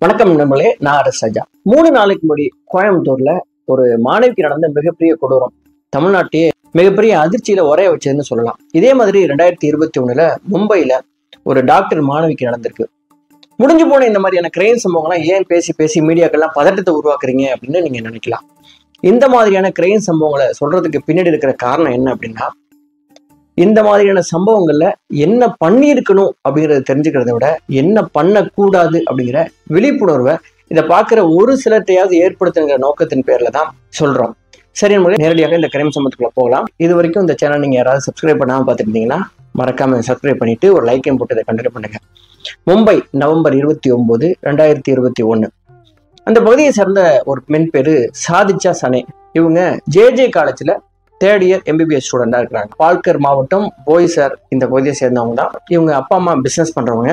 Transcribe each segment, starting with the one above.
வணக்கம் நண்பர்களே, நான் அரசு ராஜா. 3 நாளைக்கு முன்னாடி கோயம்புத்தூர்ல ஒரு மாணவிக்கு நடந்த மிகப்பெரிய கொடூரம் தமிழ்நாட்டையே மிகப்பெரிய அதிர்ச்சியில உரைய வச்சதுன்னு சொல்லலாம். இதே மாதிரி 2021 மும்பைல ஒரு டாக்டர் மாணவிக்கு நடந்திருக்கு. முடிஞ்சு போன இந்த மாதிரியான கிரைம் சம்பவங்கள்லாம் ஏன் பேசி பேசி மீடியாக்கெல்லாம் பதட்டத்தை உருவாக்குறீங்க அப்படின்னு நீங்க நினைக்கலாம். இந்த மாதிரியான கிரைம் சம்பவங்களை சொல்றதுக்கு பின்னாடி இருக்கிற காரணம் என்ன அப்படின்னா, இந்த மாதிரியான சம்பவங்கள்ல என்ன பண்ணியிருக்கணும் அப்படிங்கறத தெரிஞ்சுக்கிறத விட என்ன பண்ணக்கூடாது அப்படிங்கிற விழிப்புணர்வை இதை பார்க்கிற ஒரு சிலத்தையாவது ஏற்படுத்துங்கிற நோக்கத்தின் பேர்ல தான் சொல்றோம். சரி, நம்ம நேரடியாக இந்த கிரைம் சம்பவத்துக்குள்ள போகலாம். இது வரைக்கும் இந்த சேனல் நீங்க யாராவது சப்ஸ்கிரைப் பண்ணாம பார்த்துருந்தீங்கன்னா மறக்காம சப்ஸ்கிரைப் பண்ணிட்டு ஒரு லைக்கையும் போட்டு இதை கண்டினியூ பண்ணுங்க. மும்பை நவம்பர் 29, 2021 அந்த பகுதியை சேர்ந்த ஒரு பெண் பேரு சாதிச்சா சனே. இவங்க ஜே காலேஜ்ல 3rd இயர் MBBS ஸ்டூடெண்டா இருக்கிறாங்க. பால்கர் மாவட்டம் போய்சர் இந்த பகுதியை சேர்ந்தவங்க தான். இவங்க அப்பா அம்மா பிசினஸ் பண்றவங்க.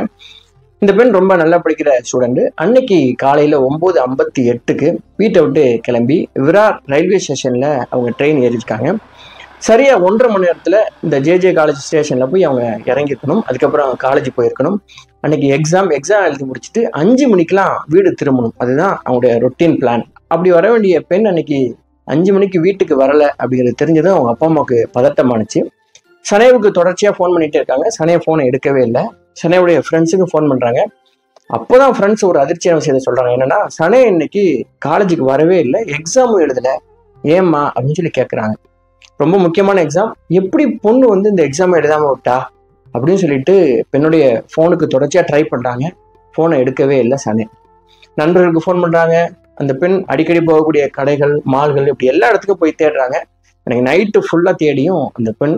இந்த பெண் ரொம்ப நல்லா படிக்கிற ஸ்டூடெண்ட். அன்னைக்கு காலையில 9:58 வீட்டை விட்டு கிளம்பி விரார் ரயில்வே ஸ்டேஷன்ல அவங்க ட்ரெயின் ஏறிருக்காங்க. சரியா 1.5 மணி நேரத்துல இந்த ஜே காலேஜ் ஸ்டேஷன்ல போய் அவங்க இறங்கிருக்கணும். அதுக்கப்புறம் காலேஜ் போயிருக்கணும். அன்னைக்கு எக்ஸாம் எழுதி முடிச்சுட்டு 5 மணிக்கெல்லாம் வீடு திரும்பணும். அதுதான் அவங்களுடைய ரொட்டீன் பிளான். அப்படி வர வேண்டிய பெண் அன்னைக்கு 5 மணிக்கு வீட்டுக்கு வரல அப்படிங்கிறது தெரிஞ்சதும் அவங்க அப்பா அம்மாவுக்கு பதட்டமானுச்சு. சனேவுக்கு தொடர்ச்சியா ஃபோன் பண்ணிட்டே இருக்காங்க. சனே ஃபோனை எடுக்கவே இல்லை. சனேவுடைய ஃப்ரெண்ட்ஸுக்கு ஃபோன் பண்றாங்க. அப்போதான் ஃப்ரெண்ட்ஸ் ஒரு அதிர்ச்சியான விஷயத்தை சொல்றாங்க. என்னன்னா, சனே இன்னைக்கு காலேஜுக்கு வரவே இல்லை, எக்ஸாமும் எழுதல, ஏம்மா அப்படின்னு சொல்லி கேட்கறாங்க. ரொம்ப முக்கியமான எக்ஸாம், எப்படி பொண்ணு இந்த எக்ஸாம் எழுதாம விட்டா அப்படின்னு சொல்லிட்டு பெண்ணுடைய ஃபோனுக்கு தொடர்ச்சியா ட்ரை பண்றாங்க. ஃபோனை எடுக்கவே இல்லை சனே. நண்பர்களுக்கு ஃபோன் பண்றாங்க. அந்த பெண் அடிக்கடி போகக்கூடிய கடைகள், மால்கள், இப்படி எல்லா இடத்துக்கும் போய் தேடுறாங்க. எனக்கு நைட்டு ஃபுல்லா தேடியும் அந்த பெண்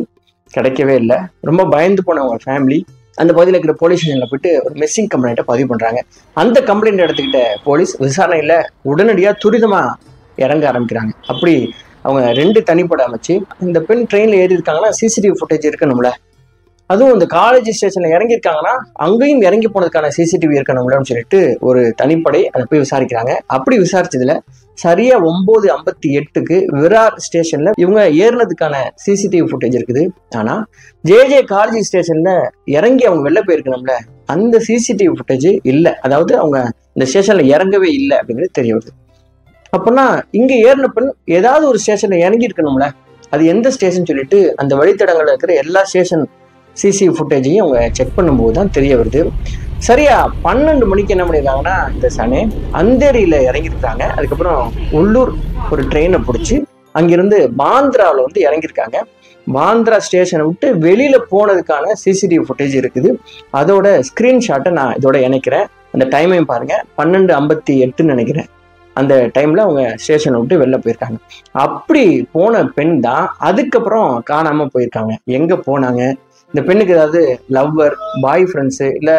கிடைக்கவே இல்லை. ரொம்ப பயந்து போன அவங்க ஃபேமிலி அந்த பகுதியில் இருக்கிற போலீஸ் ஸ்டேஷன்ல போயிட்டு ஒரு மிஸ்ஸிங் கம்ப்ளைண்ட்டை பதிவு பண்றாங்க. அந்த கம்ப்ளைண்ட் எடுத்துக்கிட்ட போலீஸ் விசாரணையில உடனடியாக துரிதமா இறங்க ஆரம்பிக்கிறாங்க. அப்படி அவங்க 2 தனிப்பட அமைச்சு இந்த பெண் ட்ரெயின்ல ஏறி இருக்காங்கன்னா சிசிடிவி ஃபுட்டேஜ் இருக்கணும்ல, அதுவும் இந்த காலேஜ் ஸ்டேஷன்ல இறங்கியிருக்காங்கன்னா அங்கேயும் இறங்கி போனதுக்கான சிசிடிவி இருக்கணும்லன்னு சொல்லிட்டு ஒரு தனிப்படை அதை போய் விசாரிக்கிறாங்க. அப்படி விசாரிச்சதுல சரியா 9:58 விரார் ஸ்டேஷன்ல இவங்க ஏறினதுக்கான சிசிடிவி ஃபுட்டேஜ் இருக்குது. ஆனா ஜே காலேஜ் ஸ்டேஷன்ல இறங்கி அவங்க வெளில போயிருக்கணும்ல, அந்த சிசிடிவி ஃபுட்டேஜ் இல்லை. அதாவது அவங்க இந்த ஸ்டேஷன்ல இறங்கவே இல்லை அப்படிங்கிறது தெரிய வருது. அப்படின்னா இங்க ஏறின பெண் ஏதாவது ஒரு ஸ்டேஷன்ல இறங்கி இருக்கணும்ல, அது எந்த ஸ்டேஷன் சொல்லிட்டு அந்த வழித்தடங்கள்ல இருக்கிற எல்லா ஸ்டேஷன் சிசி ஃபுட்டேஜையும் அவங்க செக் பண்ணும்போது தான் தெரிய வருது. சரியா 12 மணிக்கு என்ன பண்ணியிருக்காங்கன்னா, இந்த சனே அந்தேரியில இறங்கியிருக்காங்க. அதுக்கப்புறம் உள்ளூர் ஒரு ட்ரெயினை பிடிச்சி அங்கிருந்து பாந்திராவில் இறங்கியிருக்காங்க. பாந்திரா ஸ்டேஷனை விட்டு வெளியில போனதுக்கான சிசிடிவி ஃபுட்டேஜ் இருக்குது. அதோட ஸ்கிரீன்ஷாட்டை நான் இதோட இணைக்கிறேன். அந்த டைமையும் பாருங்க, 12:58 நினைக்கிறேன். அந்த டைம்ல அவங்க ஸ்டேஷனை விட்டு வெளில போயிருக்காங்க. அப்படி போன பெண் தான் அதுக்கப்புறம் காணாம போயிருக்காங்க. எங்க போனாங்க, இந்த பெண்ணுக்கு ஏதாவது லவ்வர், பாய் ஃப்ரெண்ட்ஸு, இல்லை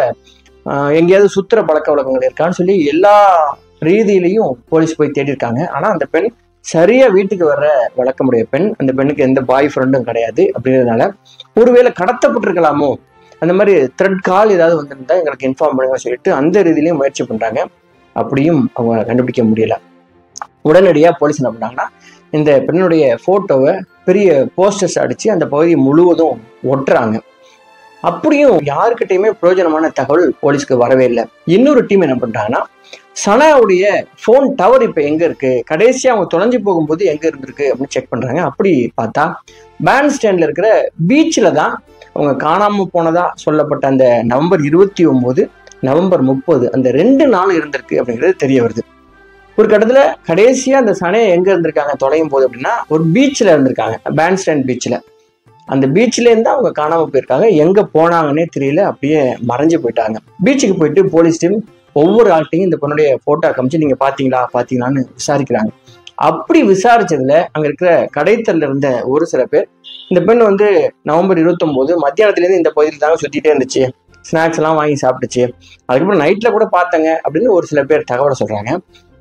எங்கேயாவது சுத்துற பழக்க வழக்கங்கள் இருக்கான்னு சொல்லி எல்லா ரீதியிலையும் போலீஸ் போய் தேடி இருக்காங்க. ஆனா அந்த பெண் சரியா வீட்டுக்கு வர்ற வழக்கமுடைய பெண். அந்த பெண்ணுக்கு எந்த பாய் ஃப்ரெண்டும் கிடையாது. அப்படிங்கிறதுனால ஒருவேளை கடத்தப்பட்டிருக்கலாமோ, அந்த மாதிரி த்ரெட் கால் ஏதாவது வந்திருந்தா எங்களுக்கு இன்ஃபார்ம் பண்ணுங்க சொல்லிட்டு அந்த ரீதியிலையும் முயற்சி பண்றாங்க. அப்படியும் அவங்க கண்டுபிடிக்க முடியல. உடனடியா போலீஸ் என்ன பண்ணாங்கன்னா, இந்த பெண்ணுடைய போட்டோவை பெரிய போஸ்டர்ஸ் அடிச்சு அந்த பகுதி முழுவதும் ஒட்டுறாங்க. அப்படியும் யாருக்கிட்டையுமே பிரயோஜனமான தகவல் போலீஸ்க்கு வரவே இல்லை. இன்னொரு டீம் என்ன பண்றாங்கன்னா, சனாவுடைய போன் டவர் இப்ப எங்க இருக்கு, கடைசியா அவங்க தொலைஞ்சு போகும்போது எங்க இருந்திருக்கு அப்படின்னு செக் பண்றாங்க. அப்படி பார்த்தா பேண்ட் ஸ்டாண்ட்ல இருக்கிற பீச்ல தான் அவங்க காணாம போனதா சொல்லப்பட்ட அந்த நவம்பர் 29, நவம்பர் 30 அந்த 2 நாள் இருந்திருக்கு அப்படிங்கிறது தெரிய வருது. ஒரு கட்டத்துல கடைசியா அந்த சனே எங்க இருந்திருக்காங்க தொலையும் போது அப்படின்னா, ஒரு பீச்ல இருந்திருக்காங்க, பேண்ட் ஸ்டாண்ட் பீச்ல. அந்த பீச்ல இருந்து அவங்க காணாம போயிருக்காங்க. எங்க போனாங்கன்னே தெரியல, அப்படியே மறைஞ்சு போயிட்டாங்க. பீச்சுக்கு போயிட்டு போலீஸ் டீம் ஒவ்வொரு ஆள்கிட்டையும் இந்த பொண்ணுடைய போட்டோ காமிச்சு நீங்க பாத்தீங்களான்னு விசாரிக்கிறாங்க. அப்படி விசாரிச்சதுல அங்க இருக்கிற கடைத்தல்ல இருந்த ஒரு சில பேர், இந்த பெண் நவம்பர் 29 மத்தியானத்துல இருந்து இந்த பகுதியில் தாங்க சுத்திட்டே இருந்துச்சு, ஸ்நாக்ஸ் எல்லாம் வாங்கி சாப்பிட்டுச்சு, அதுக்கப்புறம் நைட்ல கூட பார்த்தாங்க அப்படின்னு ஒரு சில பேர் தகவலை சொல்றாங்க.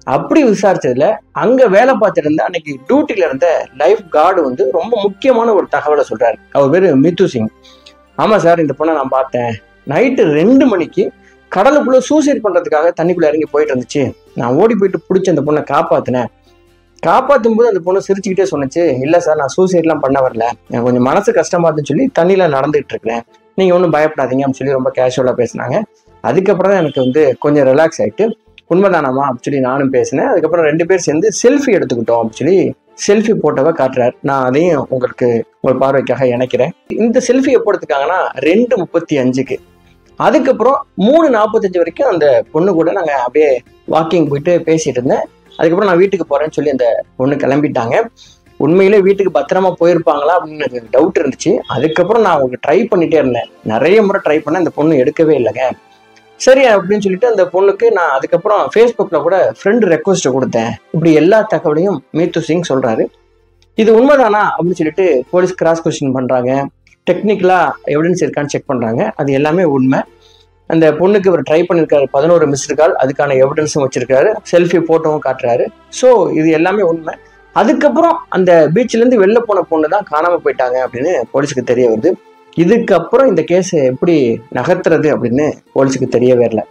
அப்படி விசாரிச்சதுல அங்க வேலை பார்த்துட்டு இருந்த அன்னைக்கு டியூட்டில இருந்த லைஃப் கார்டு ரொம்ப முக்கியமான ஒரு தகவலை சொல்றாரு. அவர் பேரு மித்து சிங். ஆமா சார், இந்த பொண்ணை நான் பார்த்தேன், நைட்டு 2 மணிக்கு கடலுக்குள்ள சூசைட் பண்றதுக்காக தண்ணிக்குள்ள இறங்கி போயிட்டு இருந்துச்சு, நான் ஓடி போயிட்டு பிடிச்சி அந்த பொண்ணை காப்பாத்தினேன். காப்பாற்றும் போது அந்த பொண்ணு சிரிச்சுக்கிட்டே சொன்னிச்சு, இல்லை சார் நான் சூசைட்லாம் பண்ண வரல, எனக்கு கொஞ்சம் மனசு கஷ்டமா இருந்துன்னு சொல்லி தண்ணியில நடந்துகிட்டு இருக்கிறேன், நீங்க ஒன்றும் பயப்படாதீங்க அப்படின்னு சொல்லி ரொம்ப கேஷுவலா பேசினாங்க. அதுக்கப்புறம் தான் எனக்கு கொஞ்சம் ரிலாக்ஸ் ஆயிட்டு உண்மைதானாமா அப்படின்னு சொல்லி நானும் பேசினேன். அதுக்கப்புறம் 2 பேர் சேர்ந்து செல்ஃபி எடுத்துக்கிட்டோம் அப்படின்னு சொல்லி செல்ஃபி போட்டோவை காட்டுறாரு. நான் அதையும் உங்கள் பார்வைக்காக இணைக்கிறேன். இந்த செல்ஃபி எப்போ எடுத்துக்காங்கன்னா 2:35க்கு. அதுக்கப்புறம் 3:45 வரைக்கும் அந்த பொண்ணு கூட நாங்கள் அப்படியே வாக்கிங் போயிட்டு பேசிட்டு இருந்தேன். அதுக்கப்புறம் நான் வீட்டுக்கு போறேன்னு சொல்லி அந்த பொண்ணு கிளம்பிட்டாங்க. உண்மையிலே வீட்டுக்கு பத்திரமா போயிருப்பாங்களா அப்படின்னு எனக்கு டவுட் இருந்துச்சு. அதுக்கப்புறம் நான் அவங்களுக்கு ட்ரை பண்ணிட்டே இருந்தேன். நிறைய முறை ட்ரை பண்ணேன், அந்த பொண்ணு எடுக்கவே இல்லைங்க. சரி அப்படின்னு சொல்லிட்டு அந்த பொண்ணுக்கு நான் அதுக்கப்புறம் ஃபேஸ்புக்ல கூட ஃப்ரெண்ட் ரெக்வஸ்ட் கொடுத்தேன். இப்படி எல்லா தகவலையும் மீத்து சிங் சொல்றாரு. இது உண்மைதானா அப்படின்னு சொல்லிட்டு போலீஸ் கிராஸ் கொஸ்டின் பண்றாங்க. டெக்னிக்கலா எவிடன்ஸ் இருக்கான்னு செக் பண்றாங்க. அது எல்லாமே உண்மை. அந்த பொண்ணுக்கு இவர் ட்ரை பண்ணியிருக்காரு, 11 மிஸ்டு கால், அதுக்கான எவிடன்ஸும் வச்சிருக்காரு, செல்ஃபி போட்டோவும் காட்டுறாரு. ஸோ இது எல்லாமே உண்மை. அதுக்கப்புறம் அந்த பீச்ல இருந்து வெளில போன பொண்ணு தான் காணாம போயிட்டாங்க அப்படின்னு போலீஸுக்கு தெரிய வருது. இதுக்கப்புறம் இந்த கேஸை எப்படி நகர்த்துறது அப்படின்னு போலீஸுக்கு தெரியவே இல்லை.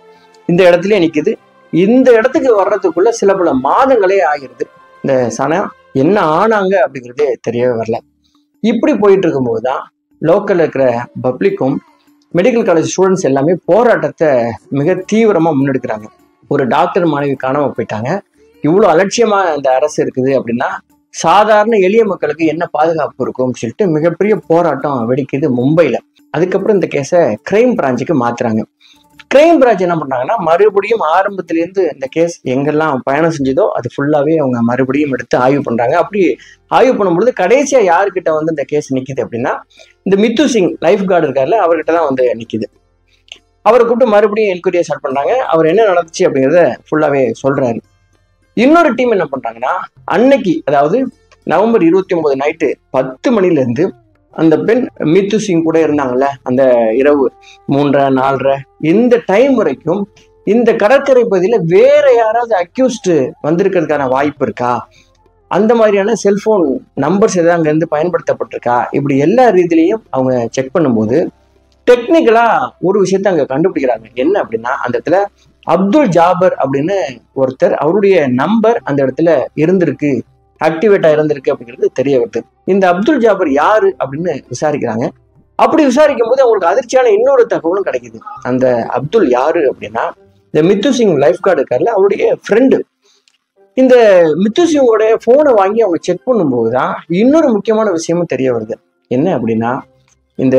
இந்த இடத்துலயே நிக்குது. இந்த இடத்துக்கு வர்றதுக்குள்ள சில பல மாதங்களே ஆகிருது. இந்த சனம் என்ன ஆனாங்க அப்படிங்கிறதே தெரியவே வரல. இப்படி போயிட்டு இருக்கும்போது தான் லோக்கல்ல இருக்கிற பப்ளிக்கும் மெடிக்கல் காலேஜ் ஸ்டூடெண்ட்ஸ் எல்லாமே போராட்டத்தை மிக தீவிரமா முன்னெடுக்கிறாங்க. ஒரு டாக்டர் மாணவி காணாம போயிட்டாங்க, இவ்வளவு அலட்சியமா இந்த அரசு இருக்குது அப்படின்னா சாதாரண எளிய மக்களுக்கு என்ன பாதுகாப்பு இருக்கும்னு சொல்லிட்டு மிகப்பெரிய போராட்டம் வெடிக்குது மும்பைல. அதுக்கப்புறம் இந்த கேஸை கிரைம் பிரான்ச்சுக்கு மாத்துறாங்க. கிரைம் பிரான்ச் என்ன பண்றாங்கன்னா மறுபடியும் ஆரம்பத்திலேருந்து இந்த கேஸ் எங்கெல்லாம் பயணம் செஞ்சதோ அது ஃபுல்லாவே அவங்க மறுபடியும் எடுத்து ஆய்வு பண்றாங்க. அப்படி ஆய்வு பண்ணும்பொழுது கடைசியா யாருக்கிட்ட வந்து இந்த கேஸ் நிக்குது அப்படின்னா இந்த மித்து சிங் லைஃப் கார்டு இருக்காருல்ல, அவர்கிட்ட தான் வந்து நிக்குது. அவரை கூப்பிட்டு மறுபடியும் என்கொயரியை ஸ்டார்ட் பண்றாங்க. அவர் என்ன நடந்துச்சு அப்படிங்கிறத ஃபுல்லாவே சொல்றாரு. இன்னொரு டீம் என்ன பண்றாங்கன்னா அன்னைக்கு, அதாவது நவம்பர் 29 நைட்டு 10 மணில அந்த பெண் மித்து சிங் கூட இருந்தாங்கல்ல, அந்த இரவு 3:30 4:30 இந்த டைம் வரைக்கும் இந்த கடற்கரை பகுதியில வேற யாராவது அக்யூஸ்டு வந்திருக்கிறதுக்கான வாய்ப்பு இருக்கா, அந்த மாதிரியான செல்போன் நம்பர்ஸ் ஏதாவது அங்க இருந்து பயன்படுத்தப்பட்டிருக்கா, இப்படி எல்லா ரீதியிலையும் அவங்க செக் பண்ணும்போது டெக்னிக்கலா ஒரு விஷயத்த அங்க கண்டுபிடிக்கிறாங்க. என்ன அப்படின்னா அந்த இடத்துல அப்துல் ஜாபர் அப்படின்னு ஒருத்தர், அவருடைய நம்பர் அந்த இடத்துல இருந்திருக்கு, ஆக்டிவேட்டா இருந்திருக்கு அப்படிங்கிறது தெரிய வருது. இந்த அப்துல் ஜாபர் யாரு அப்படின்னு விசாரிக்கிறாங்க. அப்படி விசாரிக்கும் போது அவங்களுக்கு அதிர்ச்சியான இன்னொரு தகவலும் கிடைக்குது. அந்த அப்துல் யாரு அப்படின்னா இந்த மித்து சிங் லைஃப் கார்டு இருக்காருல்ல, அவருடைய ஃப்ரெண்டு. இந்த மித்து சிங்கோட போனை வாங்கி அவங்க செக் பண்ணும்போதுதான் இன்னொரு முக்கியமான விஷயமும் தெரிய வருது. என்ன அப்படின்னா இந்த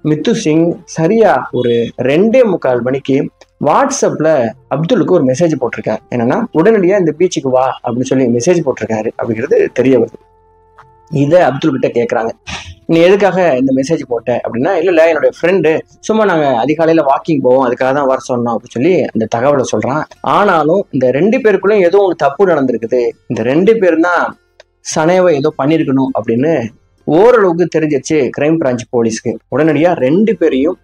மித்து சிங் சரியா ஒரு 2:45 மணிக்கு வாட்ஸ்அப்ல அப்துலுக்கு ஒரு மெசேஜ் போட்டிருக்காரு. என்னன்னா உடனடியா இந்த பீச்சுக்கு வா அப்படின்னு சொல்லி மெசேஜ் போட்டிருக்காரு அப்படிங்கிறது தெரிய வருது. இதை அப்துல் கிட்ட கேட்கறாங்க, நீ எதுக்காக இந்த மெசேஜ் போட்ட அப்படின்னா, இல்ல என்னுடைய ஃப்ரெண்டு சும்மா நாங்க அதிகாலையில வாக்கிங் போவோம், அதுக்காக தான் வர சொன்னோம் அப்படின்னு சொல்லி அந்த தகவலை சொல்றான். ஆனாலும் இந்த 2 பேருக்குள்ளயும் ஏதோ ஒன்று தப்பு நடந்திருக்குது, இந்த 2 பேரும் தான் சனைவை ஏதோ பண்ணிருக்கணும் அப்படின்னு ஓரளவுக்கு தெரிஞ்சிருச்சு கிரைம் பிரான்ச் போலீஸ்க்கு. உடனடியா 2 பேரையும்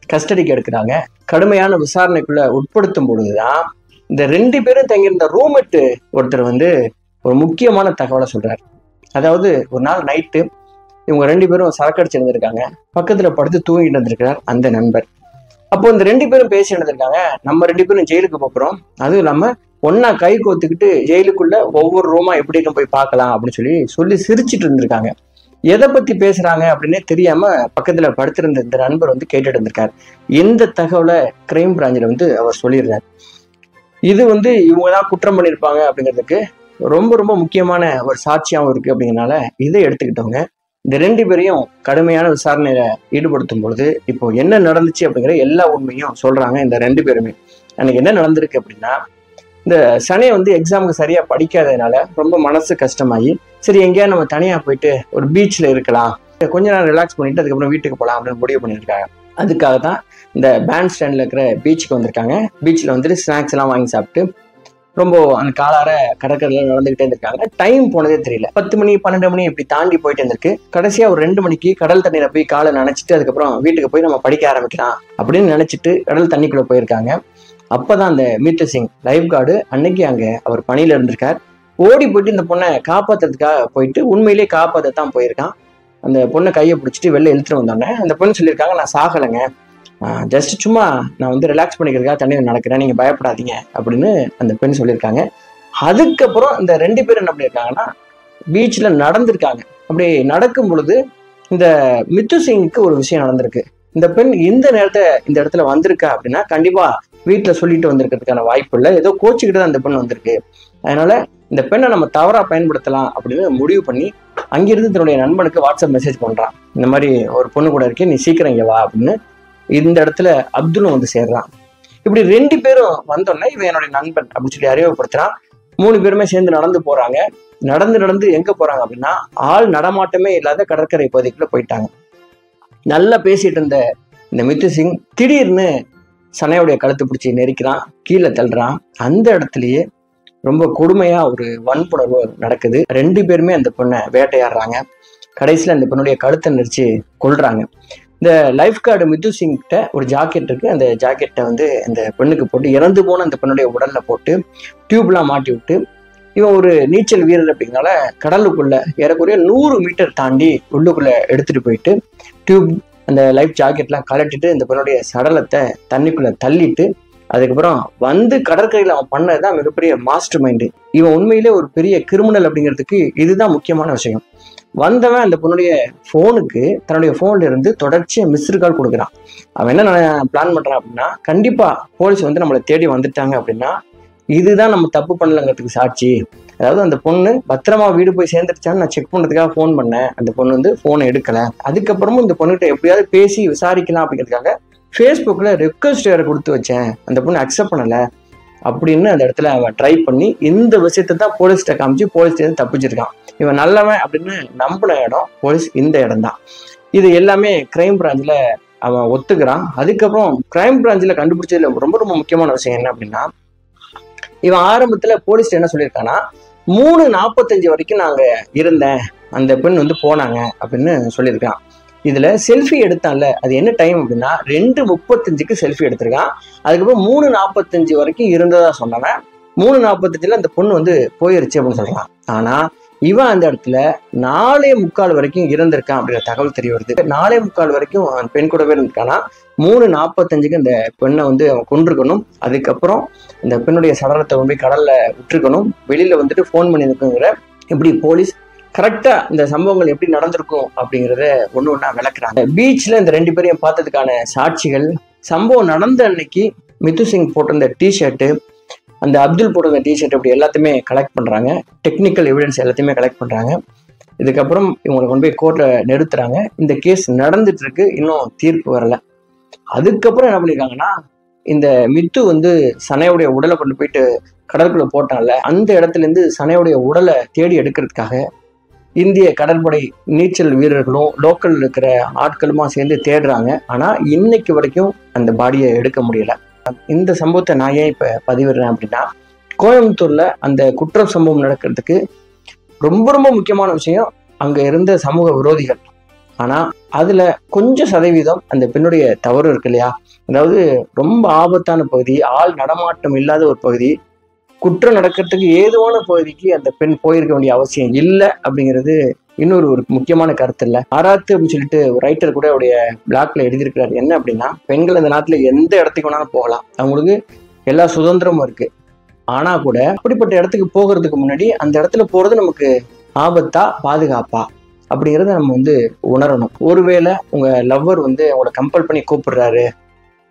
கஸ்டடிக்கு எடுக்கிறாங்க. கடுமையான விசாரணைக்குள்ள உட்படுத்தும் பொழுதுதான் இந்த 2 பேரும் தங்கியிருந்த ரூம்மேட் ஒருத்தர் வந்து ஒரு முக்கியமான தகவலை சொல்றாரு. அதாவது ஒரு நாள் நைட்டு இவங்க 2 பேரும் சரக்கு அடிச்சு இருந்திருக்காங்க, பக்கத்துல படுத்து தூங்கிட்டு இருந்திருக்கிறார் அந்த நண்பர். அப்போ இந்த 2 பேரும் பேசி இருந்திருக்காங்க, நம்ம 2 பேரும் ஜெயிலுக்கு போறோம், அதுவும் இல்லாம ஒன்னா கை கோத்துக்கிட்டு ஜெயிலுக்குள்ள ஒவ்வொரு ரூமா எப்படி போய் பார்க்கலாம் அப்படின்னு சொல்லி சிரிச்சிட்டு இருந்திருக்காங்க. எதை பத்தி பேசுறாங்க அப்படின்னே தெரியாம பக்கத்துல படுத்திருந்த இந்த நண்பர் வந்து கேட்டுட்டு இருந்திருக்காரு. இந்த தகவலை கிரைம் பிரான்ச்ல வந்து அவர் சொல்லிடுறாரு. இது வந்து இவங்கதான் குற்றம் பண்ணியிருப்பாங்க அப்படிங்கிறதுக்கு ரொம்ப ரொம்ப முக்கியமான ஒரு சாட்சியாகவும் இருக்கு. அப்படிங்கிறனால இதை எடுத்துக்கிட்டவங்க இந்த 2 பேரையும் கடுமையான விசாரணையில ஈடுபடுத்தும் பொழுது இப்போ என்ன நடந்துச்சு அப்படிங்கிற எல்லா உண்மையும் சொல்றாங்க. இந்த 2 பேருமே அன்னைக்கு என்ன நடந்திருக்கு அப்படின்னா, இந்த சனையை வந்து எக்ஸாமுக்கு சரியா படிக்காததுனால ரொம்ப மனசு கஷ்டமாகி, சரி எங்கேயாவது நம்ம தனியா போயிட்டு ஒரு பீச்ல இருக்கலாம், கொஞ்ச நேரம் ரிலாக்ஸ் பண்ணிட்டு அதுக்கப்புறம் வீட்டுக்கு போகலாம் அப்படின்னு முடிவு பண்ணியிருக்காங்க. அதுக்காக தான் இந்த பேண்ட் ஸ்டாண்ட்ல இருக்கிற பீச்சுக்கு வந்திருக்காங்க. பீச்ல வந்துட்டு ஸ்நாக்ஸ் எல்லாம் வாங்கி சாப்பிட்டு ரொம்ப அந்த காலார கடற்கரையில நடந்துகிட்டே இருந்திருக்காங்க. டைம் போனதே தெரியல. 10 மணி 12 மணி இப்படி தாண்டி போயிட்டு இருந்திருக்கு. கடைசியா ஒரு 2 மணிக்கு கடல் தண்ணீரை போய் காலை நனைச்சிட்டு அதுக்கப்புறம் வீட்டுக்கு போய் நம்ம படிக்க ஆரம்பிக்கலாம் அப்படின்னு நினைச்சிட்டு கடல் தண்ணிக்குள்ள போயிருக்காங்க. அப்பதான் அந்த மித்து சிங் லைஃப் கார்டு அன்னைக்கு அங்க அவர் பணியில இருந்திருக்கார். ஓடி போயிட்டு இந்த பொண்ணை காப்பாத்துறதுக்காக போயிட்டு உண்மையிலேயே காப்பாற்றத்தான் போயிருக்கான். அந்த பொண்ணை கையை பிடிச்சிட்டு வெளில இழுத்துட்டு வந்தோடனே அந்த பொண்ணு சொல்லியிருக்காங்க, நான் சாகலைங்க, ஜஸ்ட் சும்மா நான் வந்து ரிலாக்ஸ் பண்ணிக்கிறதுக்காக தண்ணியில் நடக்கிறேன், நீங்க பயப்படாதீங்க அப்படின்னு அந்த பெண் சொல்லியிருக்காங்க. அதுக்கப்புறம் இந்த 2 பேரும் என்ன பண்ணியிருக்காங்கன்னா பீச்ல நடந்திருக்காங்க. அப்படி நடக்கும் பொழுது இந்த மித்து சிங்குக்கு ஒரு விஷயம் நடந்திருக்கு. இந்த பெண் இந்த இடத்துல வந்திருக்கா அப்படின்னா கண்டிப்பா வீட்டுல சொல்லிட்டு வந்திருக்கிறதுக்கான வாய்ப்பு இல்லை. ஏதோ கோச்சுக்கிட்டு தான் இந்த பெண் வந்திருக்கு. அதனால இந்த பெண்ணை நம்ம தவறா பயன்படுத்தலாம் அப்படின்னு முடிவு பண்ணி அங்கிருந்து தன்னுடைய நண்பனுக்கு வாட்ஸ்அப் மெசேஜ் பண்றான். இந்த மாதிரி ஒரு பொண்ணு கூட இருக்கே, நீ சீக்கிரம் இங்க வா அப்படின்னு. இந்த இடத்துல அப்துல்லும் வந்து சேர்றான். இப்படி 2 பேரும் வந்தோடனே இவன் என்னுடைய நண்பன் அப்படின்னு சொல்லி அறிமுகப்படுத்துறான். 3 பேருமே சேர்ந்து நடந்து போறாங்க. நடந்து எங்க போறாங்க அப்படின்னா ஆள் நடமாட்டமே இல்லாத கடற்கரை பகுதிக்குள்ள போயிட்டாங்க. நல்லா பேசிட்டு இருந்த இந்த மித்து சிங் திடீர்னு சனையோடைய கழுத்து பிடிச்சி நெரிக்கிறான், கீழே தள்ளுறான். அந்த இடத்துலயே ரொம்ப கொடுமையா ஒரு வன்புணர்வு நடக்குது. 2 பேருமே அந்த பொண்ணை வேட்டையாடுறாங்க. கடைசியில அந்த பொண்ணுடைய கழுத்தை நெரிச்சு கொல்றாங்க. இந்த லைஃப் கார்டு மித்து சிங் கிட்ட ஒரு ஜாக்கெட் இருக்கு. அந்த ஜாக்கெட்டை வந்து இந்த பெண்ணுக்கு போட்டு இறந்து போன அந்த பெண்ணுடைய உடல்ல போட்டு டியூப்லாம் மாட்டி விட்டு, இவன் ஒரு நீச்சல் வீரர் அப்படிங்கனால கடலுக்குள்ள ஏறக்குறைய 100 மீட்டர் தாண்டி உள்ளுக்குள்ள எடுத்துட்டு போயிட்டு டியூப் அந்த லைஃப் ஜாக்கெட்லாம் கலட்டிட்டு இந்த பெண்ணுடைய சடலத்தை தண்ணிக்குள்ள தள்ளிட்டு அதுக்கப்புறம் வந்து கடற்கரையில் அவன் பண்ணதுதான் மிகப்பெரிய மாஸ்டர் மைண்டு. இவன் உண்மையிலே ஒரு பெரிய கிரிமினல் அப்படிங்கிறதுக்கு இதுதான் முக்கியமான விஷயம். வந்தவன் அந்த பொண்ணுடைய போனுக்கு தன்னுடைய போன்ல இருந்து தொடர்ச்சியா மிஸ்டு கால் கொடுக்குறான். அவன் என்ன பிளான் பண்றான் அப்படின்னா, கண்டிப்பா போலீஸ் வந்து நம்மளை தேடி வந்துட்டாங்க அப்படின்னா இதுதான் நம்ம தப்பு பண்ணலங்கிறதுக்கு சாட்சி. அதாவது அந்த பொண்ணு பத்திரமா வீடு போய் சேர்ந்துருச்சான்னு நான் செக் பண்றதுக்காக ஃபோன் பண்ணேன். அந்த பொண்ணு வந்து போனை எடுக்கல. அதுக்கப்புறமும் இந்த பொண்ணுகிட்ட எப்படியாவது பேசி விசாரிக்கலாம் அப்படிங்கிறதுக்காக ஃபேஸ்புக்கில் ரெக்வஸ்ட் வேற கொடுத்து வச்சேன், அந்த பொண்ணு அக்செப்ட் பண்ணல அப்படின்னு அந்த இடத்துல அவன் ட்ரை பண்ணி இந்த விஷயத்தை தான் போலீஸ்கிட்ட காமிச்சு போலீஸ்லேருந்து தப்பிச்சிருக்கான். இவன் நல்லவன் அப்படின்னு நம்பின இடம் போலீஸ் இந்த இடம் தான். இது எல்லாமே கிரைம் பிரான்ச்ல அவன் ஒத்துக்கிறான். அதுக்கப்புறம் கிரைம் பிரான்ச்ல கண்டுபிடிச்சதுல ரொம்ப ரொம்ப முக்கியமான விஷயம் என்ன அப்படின்னா, இவன் ஆரம்பத்துல போலீஸ் என்ன சொல்லியிருக்கான்னா 3:45 வரைக்கும் நாங்க இருந்தேன், அந்த பெண் வந்து போனாங்க அப்படின்னு சொல்லியிருக்கான். இதுல செல்ஃபி எடுத்தான்ல அது என்ன டைம் அப்படின்னா 2:35க்கு செல்ஃபி எடுத்திருக்கான். அதுக்கப்புறம் 3:45 வரைக்கும் இருந்ததா சொன்னவன் 3:45ல அந்த பொண்ணு வந்து போயிருச்சு அப்படின்னு சொல்றான். ஆனா இவன் அந்த இடத்துல 4:45 வரைக்கும் இருந்திருக்கான் அப்படிங்கிற தகவல் தெரிய வருது. 4:45 வரைக்கும் அவன் பெண் கூடவே இருந்திருக்கானா. 3:45க்கு அந்த பெண்ணை வந்து அவன் கொண்டிருக்கணும். அதுக்கப்புறம் இந்த பெண்ணுடைய சடலத்தை கொண்டு போய் கடல்ல விட்டுருக்கணும். வெளியில வந்துட்டு ஃபோன் பண்ணியிருக்குங்கிற இப்படி போலீஸ் கரெக்டா இந்த சம்பவங்கள் எப்படி நடந்திருக்கும் அப்படிங்கிறத ஒண்ணு ஒண்ணா விளக்குறாங்க. பீச்ல இந்த 2 பேரையும் பார்த்ததுக்கான சாட்சிகள், சம்பவம் நடந்த அன்னைக்கு மித்து சிங் போட்டிருந்த டிஷர்ட்டு, அந்த அப்துல் போட்டிருந்த டிஷர்ட், அப்படி எல்லாத்தையுமே கலெக்ட் பண்றாங்க. டெக்னிக்கல் எவிடன்ஸ் எல்லாத்தையுமே கலெக்ட் பண்றாங்க. இதுக்கப்புறம் இவங்களை கொண்டு போய் கோர்ட்ல நிறுத்துறாங்க. இந்த கேஸ் நடந்துட்டு இருக்கு, இன்னும் தீர்ப்பு வரல. அதுக்கப்புறம் என்ன பண்ணிருக்காங்கன்னா, இந்த மித்து வந்து சனையுடைய உடலை கொண்டு போயிட்டு கடற்குள்ள போட்டான்ல, அந்த இடத்துல இருந்து சனையுடைய உடலை தேடி எடுக்கிறதுக்காக இந்திய கடற்படை நீச்சல் வீரர்களும் லோக்கல் இருக்கிற ஆட்களுமா சேர்ந்து தேடுறாங்க. ஆனா இன்னைக்கு வரைக்கும் அந்த பாடியை எடுக்க முடியல. இந்த சம்பவத்தை நான் ஏன் இப்ப பதிவிடுறேன் அப்படின்னா, கோயம்புத்தூர்ல அந்த குற்ற சம்பவம் நடக்கிறதுக்கு ரொம்ப ரொம்ப முக்கியமான விஷயம் அங்க இருந்த சமூக விரோதிகள். ஆனா அதுல கொஞ்சம் சதவீதம் அந்த பெண்ணுடைய தவறு இருக்கு இல்லையா. அதாவது ரொம்ப ஆபத்தான பகுதி, ஆள் நடமாட்டம் இல்லாத ஒரு பகுதி, குற்றம் நடக்கிறதுக்கு ஏதுவான பகுதிக்கு அந்த பெண் போயிருக்க வேண்டிய அவசியம் இல்லை அப்படிங்கிறது இன்னொரு முக்கியமான கருத்து இல்லை. ஆராத்து அப்படின்னு சொல்லிட்டு ஒரு ரைட்டர் கூட அவருடைய பிளாக்ல எழுதியிருக்கிறாரு. என்ன அப்படின்னா, பெண்கள் அந்த நாட்டுல எந்த இடத்துக்கு வேணாலும் போகலாம், அவங்களுக்கு எல்லா சுதந்திரமும் இருக்கு. ஆனா கூட அப்படிப்பட்ட இடத்துக்கு போகிறதுக்கு முன்னாடி அந்த இடத்துல போறது நமக்கு ஆபத்தா பாதுகாப்பா அப்படிங்கிறத நம்ம வந்து உணரணும். ஒருவேளை உங்க லவ்வர் வந்து உங்களை கம்பல் பண்ணி கூப்பிடுறாரு,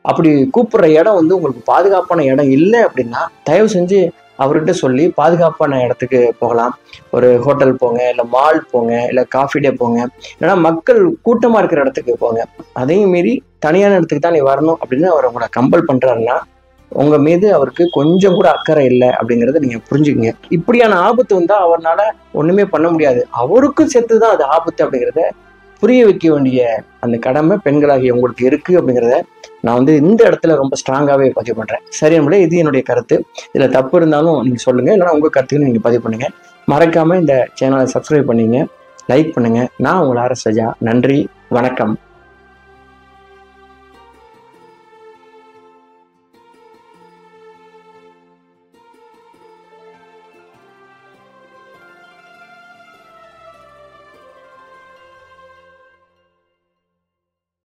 அப்படி கூப்பிடுற இடம் வந்து உங்களுக்கு பாதுகாப்பான இடம் இல்லை அப்படின்னா தயவு செஞ்சு அவர்கிட்ட சொல்லி பாதுகாப்பான இடத்துக்கு போகலாம். ஒரு ஹோட்டல் போங்க, இல்லை மால் போங்க, இல்லை காஃபி டே போங்க, இல்லைன்னா மக்கள் கூட்டமா இருக்கிற இடத்துக்கு போங்க. அதையும் மீறி தனியான இடத்துக்கு தான் நீ வரணும் அப்படின்னு அவர் உங்களை கம்பல் பண்றாருன்னா உங்க மீது அவருக்கு கொஞ்சம் கூட அக்கறை இல்லை அப்படிங்கிறத நீங்க புரிஞ்சுக்கங்க. இப்படியான ஆபத்து வந்தா அவரால் ஒண்ணுமே பண்ண முடியாது, அவருக்கும் சேர்த்துதான் அது ஆபத்து அப்படிங்கிறத புரிய வைக்க வேண்டிய அந்த கடமை பெண்களாகிய உங்களுக்கு இருக்கு அப்படிங்கிறத நான் வந்து இந்த இடத்துல ரொம்ப ஸ்ட்ராங்காகவே பதிவு பண்றேன். சரி நம்மளே, இது என்னுடைய கருத்து. இதுல தப்பு இருந்தாலும் நீங்க சொல்லுங்க, இல்லைன்னா உங்க கருத்துக்களை நீங்க பதிவு பண்ணுங்க. மறக்காம இந்த சேனலை சப்ஸ்கிரைப் பண்ணீங்க, லைக் பண்ணுங்க. நான் உங்கள் ஆர்.எஸ். ராஜா. நன்றி, வணக்கம்.